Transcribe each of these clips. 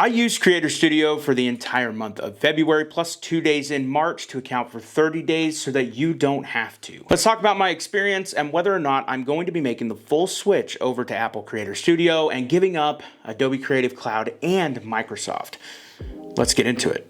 I used Creator Studio for the entire month of February plus 2 days in March to account for 30 days so that you don't have to. Let's talk about my experience and whether or not I'm going to be making the full switch over to Apple Creator Studio and giving up Adobe Creative Cloud and Microsoft. Let's get into it.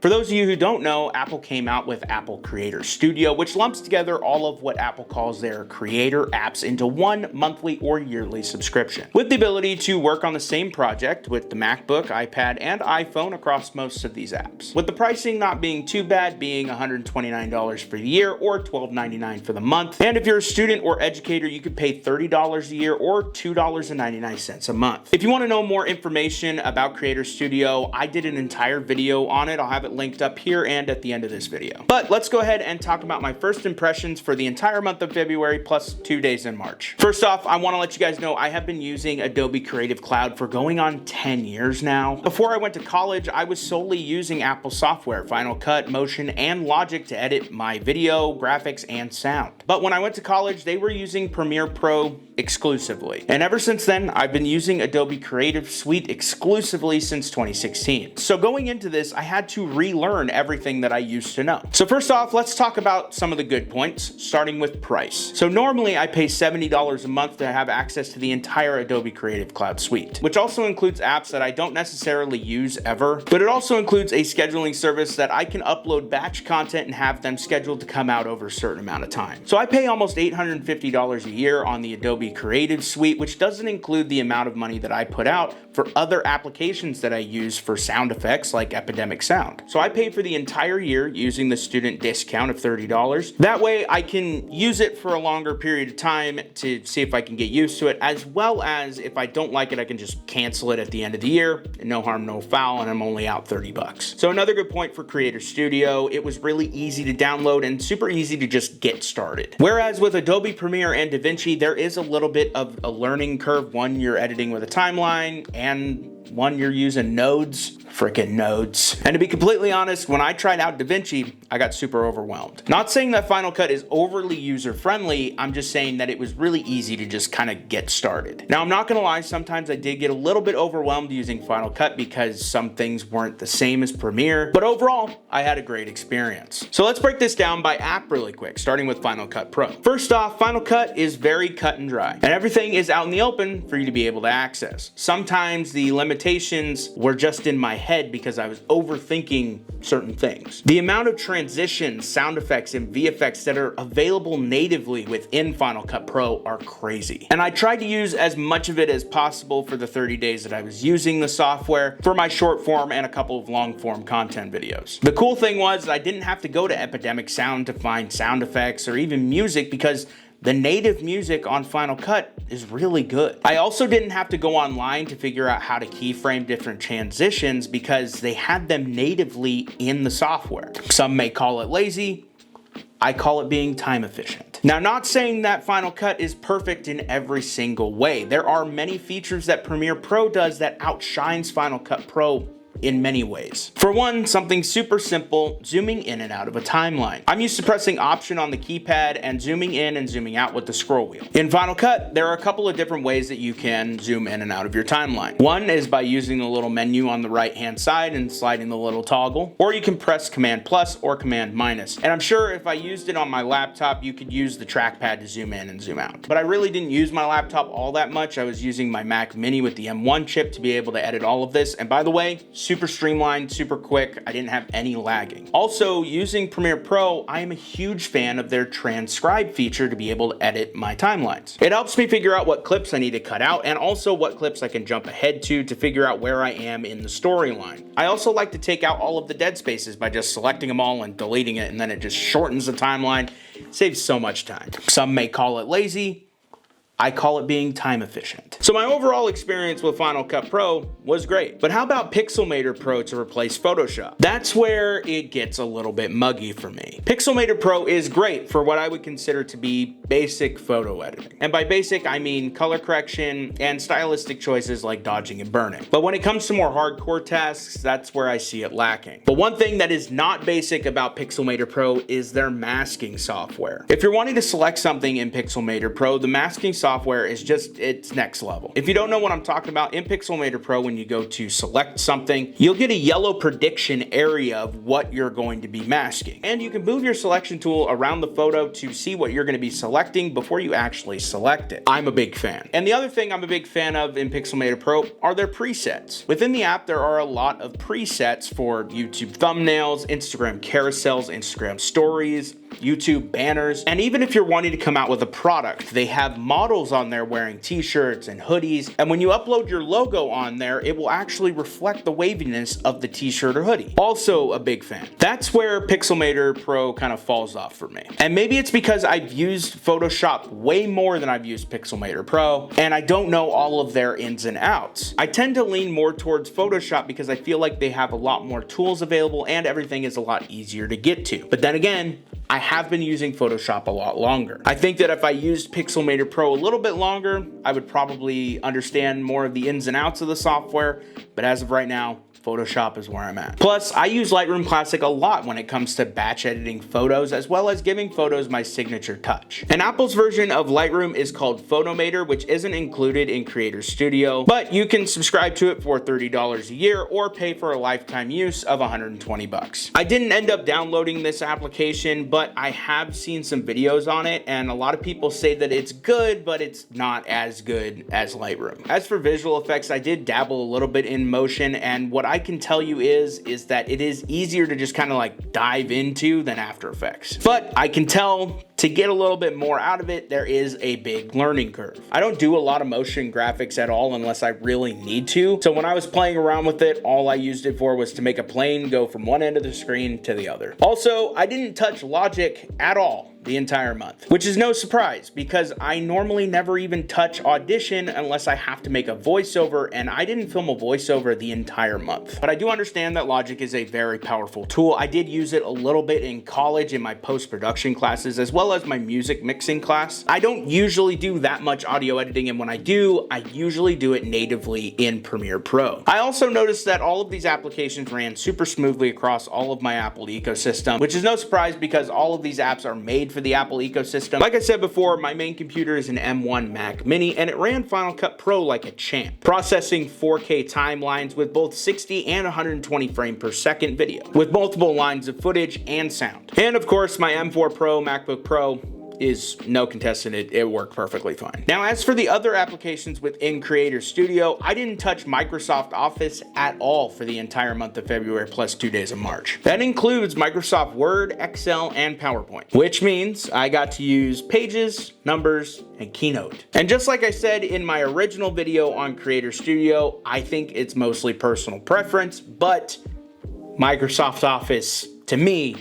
For those of you who don't know, Apple came out with Apple Creator Studio, which lumps together all of what Apple calls their creator apps into one monthly or yearly subscription, with the ability to work on the same project with the MacBook, iPad, and iPhone across most of these apps, with the pricing not being too bad, being $129 for the year or $12.99 for the month. And if you're a student or educator, you could pay $30 a year or $2.99 a month. If you want to know more information about Creator Studio, I did an entire video on it. I'll have it linked up here and at the end of this video. But let's go ahead and talk about my first impressions for the entire month of February plus 2 days in March. First off, I want to let you guys know I have been using Adobe Creative Cloud for going on 10 years now. Before I went to college, I was solely using Apple software, Final Cut, Motion, and Logic to edit my video, graphics, and sound. But when I went to college, they were using Premiere Pro exclusively. And ever since then, I've been using Adobe Creative Suite exclusively since 2016. So going into this, I had to relearn everything that I used to know. So first off, let's talk about some of the good points, starting with price. So normally I pay $70 a month to have access to the entire Adobe Creative Cloud suite, which also includes apps that I don't necessarily use ever, but it also includes a scheduling service that I can upload batch content and have them scheduled to come out over a certain amount of time. So I pay almost $850 a year on the Adobe Creative Suite, which doesn't include the amount of money that I put out for other applications that I use for sound effects like Epidemic Sound. So I pay for the entire year using the student discount of $30. That way I can use it for a longer period of time to see if I can get used to it, as well as if I don't like it, I can just cancel it at the end of the year. No harm, no foul, and I'm only out $30. So another good point for Creator Studio, it was really easy to download and super easy to just get started. Whereas with Adobe Premiere and DaVinci, there is a little bit of a learning curve. One, you're editing with a timeline, and one, you're using nodes. Frickin' nodes. And to be completely honest, when I tried out DaVinci, I got super overwhelmed. Not saying that Final Cut is overly user-friendly, I'm just saying that it was really easy to just kind of get started. Now, I'm not gonna lie, sometimes I did get a little bit overwhelmed using Final Cut because some things weren't the same as Premiere, but overall, I had a great experience. So let's break this down by app really quick, starting with Final Cut Pro. First off, Final Cut is very cut and dry, and everything is out in the open for you to be able to access. Sometimes the limitations were just in my head because I was overthinking certain things. The amount of transitions, sound effects, and VFX that are available natively within Final Cut Pro are crazy. And I tried to use as much of it as possible for the 30 days that I was using the software for my short form and a couple of long form content videos. The cool thing was I didn't have to go to Epidemic Sound to find sound effects or even music because the native music on Final Cut is really good. I also didn't have to go online to figure out how to keyframe different transitions because they had them natively in the software. Some may call it lazy, I call it being time efficient. Now, not saying that Final Cut is perfect in every single way. There are many features that Premiere Pro does that outshines Final Cut Pro in many ways. For one, something super simple, zooming in and out of a timeline. I'm used to pressing Option on the keypad and zooming in and zooming out with the scroll wheel. In Final Cut, there are a couple of different ways that you can zoom in and out of your timeline. One is by using the little menu on the right-hand side and sliding the little toggle, or you can press Command plus or Command minus. And I'm sure if I used it on my laptop, you could use the trackpad to zoom in and zoom out. But I really didn't use my laptop all that much. I was using my Mac Mini with the M1 chip to be able to edit all of this. And by the way, super streamlined, super quick. I didn't have any lagging. Also, using Premiere Pro, I am a huge fan of their transcribe feature to be able to edit my timelines. It helps me figure out what clips I need to cut out and also what clips I can jump ahead to figure out where I am in the storyline. I also like to take out all of the dead spaces by just selecting them all and deleting it, and then it just shortens the timeline. It saves so much time. Some may call it lazy, I call it being time efficient. So my overall experience with Final Cut Pro was great. But how about Pixelmator Pro to replace Photoshop? That's where it gets a little bit muggy for me. Pixelmator Pro is great for what I would consider to be basic photo editing. And by basic, I mean color correction and stylistic choices like dodging and burning. But when it comes to more hardcore tasks, that's where I see it lacking. But one thing that is not basic about Pixelmator Pro is their masking software. If you're wanting to select something in Pixelmator Pro, the masking software software is just, it's next level. If you don't know what I'm talking about, in Pixelmator Pro, when you go to select something, you'll get a yellow prediction area of what you're going to be masking. And you can move your selection tool around the photo to see what you're going to be selecting before you actually select it. I'm a big fan. And the other thing I'm a big fan of in Pixelmator Pro are their presets. Within the app, there are a lot of presets for YouTube thumbnails, Instagram carousels, Instagram stories, YouTube banners, and even if you're wanting to come out with a product, they have models on there wearing t-shirts and hoodies, and when you upload your logo on there, it will actually reflect the waviness of the t-shirt or hoodie. Also a big fan. That's where Pixelmator Pro kind of falls off for me. And maybe it's because I've used Photoshop way more than I've used Pixelmator Pro, and I don't know all of their ins and outs. I tend to lean more towards Photoshop because I feel like they have a lot more tools available and everything is a lot easier to get to. But then again, I have been using Photoshop a lot longer. I think that if I used Pixelmator Pro a little bit longer, I would probably understand more of the ins and outs of the software, but as of right now, Photoshop is where I'm at. Plus, I use Lightroom Classic a lot when it comes to batch editing photos, as well as giving photos my signature touch. And Apple's version of Lightroom is called Photomator, which isn't included in Creator Studio, but you can subscribe to it for $30 a year or pay for a lifetime use of 120 bucks. I didn't end up downloading this application, but I have seen some videos on it, and a lot of people say that it's good, but it's not as good as Lightroom. As for visual effects, I did dabble a little bit in motion, and what I can tell you is that it is easier to just kind of like dive into than After Effects. But I can tell to get a little bit more out of it, there is a big learning curve. I don't do a lot of motion graphics at all unless I really need to. So when I was playing around with it, all I used it for was to make a plane go from one end of the screen to the other. Also, I didn't touch Logic at all the entire month, which is no surprise because I normally never even touch Audition unless I have to make a voiceover, and I didn't film a voiceover the entire month. But I do understand that Logic is a very powerful tool. I did use it a little bit in college in my post-production classes as well as my music mixing class. I don't usually do that much audio editing, and when I do, I usually do it natively in Premiere Pro. I also noticed that all of these applications ran super smoothly across all of my Apple ecosystem, which is no surprise because all of these apps are made for the Apple ecosystem. Like I said before, my main computer is an M1 Mac Mini, and it ran Final Cut Pro like a champ, processing 4K timelines with both 60 and 120 frame per second video, with multiple lines of footage and sound. And of course, my M4 Pro MacBook Pro is no contestant, it worked perfectly fine. Now, as for the other applications within Creator Studio, I didn't touch Microsoft Office at all for the entire month of February plus 2 days of March. That includes Microsoft Word, Excel, and PowerPoint, which means I got to use Pages, Numbers, and Keynote. And just like I said in my original video on Creator Studio, I think it's mostly personal preference, but Microsoft Office, to me,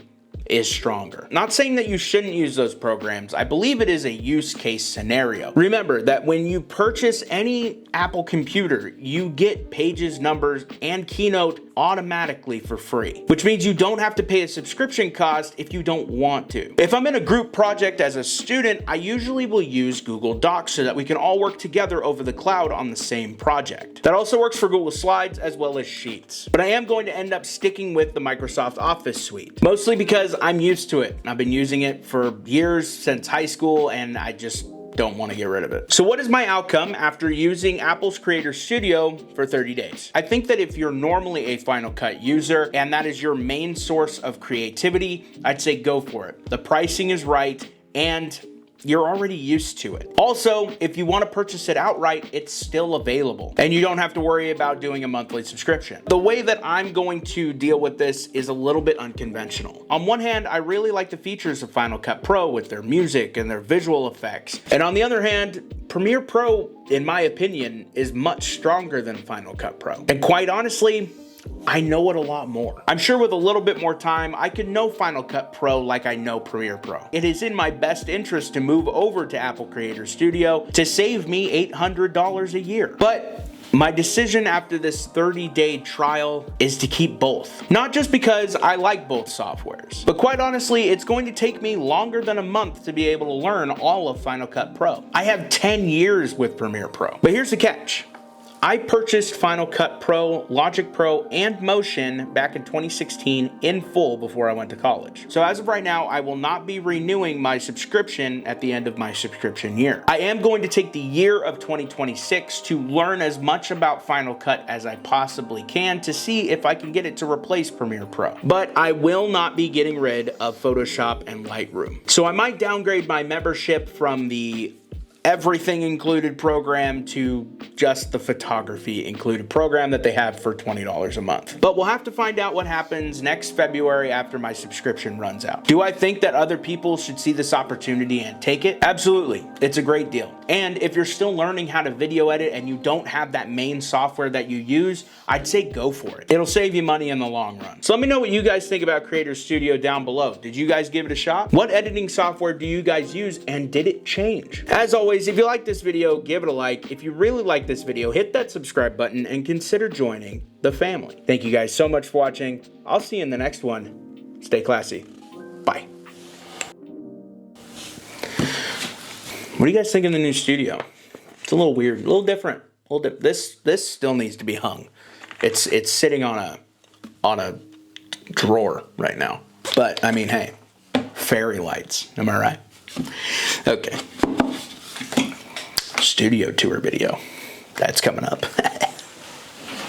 is stronger. Not saying that you shouldn't use those programs. I believe it is a use case scenario. Remember that when you purchase any Apple computer, you get Pages, Numbers, and Keynote automatically for free, which means you don't have to pay a subscription cost if you don't want to. If I'm in a group project as a student, I usually will use Google Docs so that we can all work together over the cloud on the same project. That also works for Google Slides as well as Sheets. But I am going to end up sticking with the Microsoft Office suite, mostly because I'm used to it. I've been using it for years, since high school, and I just don't want to get rid of it. So what is my outcome after using Apple's Creator Studio for 30 days? I think that if you're normally a Final Cut user and that is your main source of creativity, I'd say go for it. The pricing is right and you're already used to it. Also, if you want to purchase it outright, it's still available and you don't have to worry about doing a monthly subscription. The way that I'm going to deal with this is a little bit unconventional. On one hand, I really like the features of Final Cut Pro with their music and their visual effects. And on the other hand, Premiere Pro, in my opinion, is much stronger than Final Cut Pro. And quite honestly, I know it a lot more. I'm sure with a little bit more time, I could know Final Cut Pro like I know Premiere Pro. It is in my best interest to move over to Apple Creator Studio to save me $800 a year. But my decision after this 30-day trial is to keep both. Not just because I like both softwares, but quite honestly, it's going to take me longer than a month to be able to learn all of Final Cut Pro. I have 10 years with Premiere Pro. But here's the catch. I purchased Final Cut Pro, Logic Pro, and Motion back in 2016 in full before I went to college. So as of right now, I will not be renewing my subscription at the end of my subscription year. I am going to take the year of 2026 to learn as much about Final Cut as I possibly can to see if I can get it to replace Premiere Pro. But I will not be getting rid of Photoshop and Lightroom. So I might downgrade my membership from the everything included program to just the photography included program that they have for $20 a month. But we'll have to find out what happens next February after my subscription runs out. Do I think that other people should see this opportunity and take it? Absolutely. It's a great deal. And if you're still learning how to video edit and you don't have that main software that you use, I'd say go for it. It'll save you money in the long run. So let me know what you guys think about Creator Studio down below. Did you guys give it a shot? What editing software do you guys use and did it change? As always, if you like this video, give it a like. If you really like this video, hit that subscribe button and consider joining the family. Thank you guys so much for watching. I'll see you in the next one. Stay classy. Bye. What do you guys think of the new studio? It's a little weird, a little different. This still needs to be hung. It's sitting on a drawer right now. But I mean, hey, fairy lights. Am I right? Okay. Studio tour video. That's coming up.